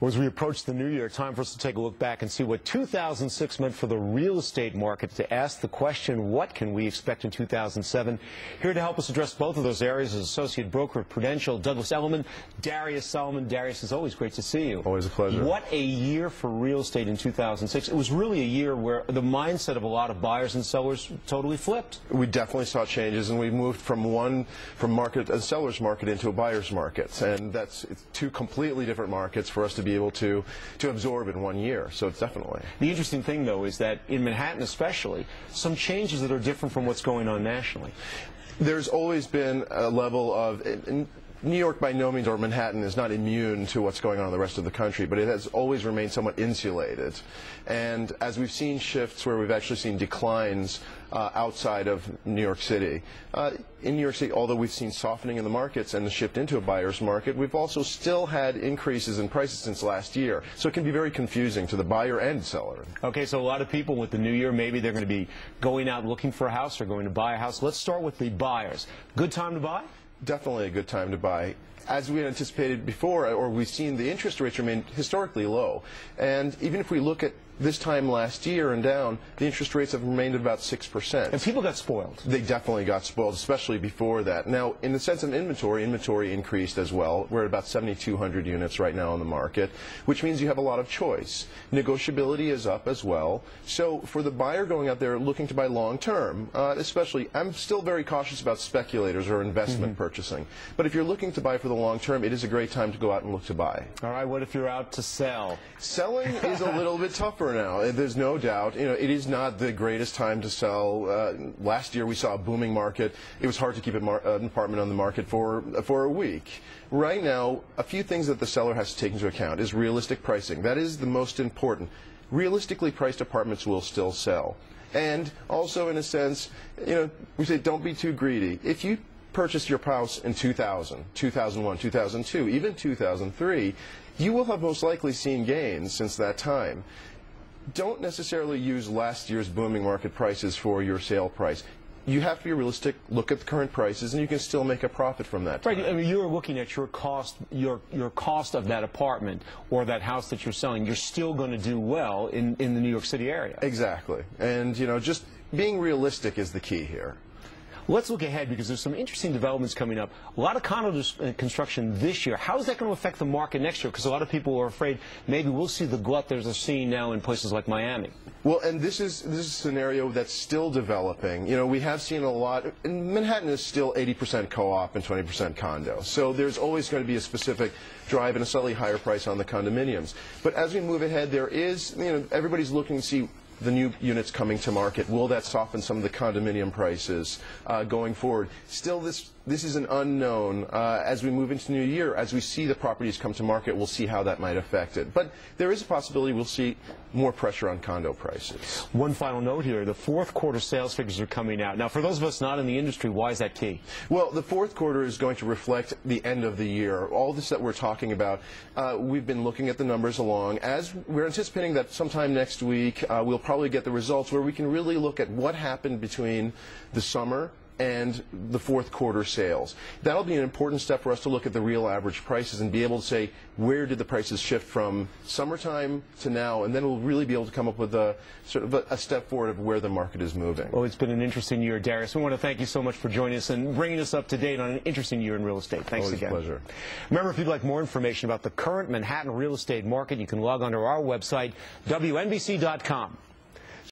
Well, as we approach the new year, time for us to take a look back and see what 2006 meant for the real estate market, to ask the question, what can we expect in 2007? Here to help us address both of those areas is Associate Broker at Prudential, Douglas Elliman, Darius Solomon. Darius, it's always great to see you. Always a pleasure. What a year for real estate in 2006. It was really a year where the mindset of a lot of buyers and sellers totally flipped. We definitely saw changes, and we moved from a seller's market into a buyer's market. And it's two completely different markets for us to be able to absorb in 1 year. So it's definitely. The interesting thing, though, is that in Manhattan especially, some changes that are different from what's going on nationally. There's always been a level of, New York by no means, or Manhattan, is not immune to what's going on in the rest of the country, but it has always remained somewhat insulated. And as we've seen shifts where we've actually seen declines outside of New York City, in New York City, although we've seen softening in the markets and the shift into a buyer's market, we've also still had increases in prices since last year. So it can be very confusing to the buyer and seller. Okay, so a lot of people with the new year, maybe they're going to be going out looking for a house or going to buy a house. Let's start with the buyers. Good time to buy? Definitely a good time to buy. As we had anticipated before, or we've seen, the interest rates remain historically low. And even if we look at this time last year and down, the interest rates have remained at about 6%. And people got spoiled. They definitely got spoiled, especially before that. Now, in the sense of inventory increased as well. We're at about 7,200 units right now on the market, which means you have a lot of choice. Negotiability is up as well. So for the buyer going out there looking to buy long term, especially, I'm still very cautious about speculators or investment purchasing. But if you're looking to buy for the long term, it is a great time to go out and look to buy. All right, what if you're out to sell? Selling is a little bit tougher now. There's no doubt. You know, it is not the greatest time to sell. Last year we saw a booming market. It was hard to keep an apartment on the market for a week. Right now, a few things that the seller has to take into account is realistic pricing. That is the most important. Realistically priced apartments will still sell. And also, in a sense, you know, we say don't be too greedy. If you purchased your house in 2000, 2001, 2002, even 2003, you will have most likely seen gains since that time. Don't necessarily use last year's booming market prices for your sale price. You have to be realistic, look at the current prices, and you can still make a profit from that time. Right. I mean, you're looking at your cost, your cost of that apartment or that house that you're selling. You're still going to do well in the New York City area. Exactly. And, you know, just being realistic is the key here. Let's look ahead, because there's some interesting developments coming up. A lot of condo construction this year. How is that going to affect the market next year? Because a lot of people are afraid maybe we'll see the glut that they're seeing now in places like Miami. Well, and this is a scenario that's still developing. You know, we have seen a lot. And Manhattan is still 80% co-op and 20% condo. So there's always going to be a specific drive and a slightly higher price on the condominiums. But as we move ahead, there is, you know, everybody's looking to see the new units coming to market. Will that soften some of the condominium prices going forward? Still, this is an unknown. As we move into the new year, as we see the properties come to market, we'll see how that might affect it. But there is a possibility we'll see more pressure on condo prices. One final note here, the fourth quarter sales figures are coming out. Now, for those of us not in the industry, why is that key? Well, the fourth quarter is going to reflect the end of the year. All this that we're talking about, we've been looking at the numbers along. As we're anticipating that sometime next week, we'll probably get the results where we can really look at what happened between the summer and the fourth quarter sales. That'll be an important step for us to look at the real average prices and be able to say, where did the prices shift from summertime to now, and then we'll really be able to come up with a sort of a step forward of where the market is moving. Well, it's been an interesting year, Darius. We want to thank you so much for joining us and bringing us up to date on an interesting year in real estate. Thanks Always again. A pleasure. Remember, if you'd like more information about the current Manhattan real estate market, you can log on to our website, WNBC.com.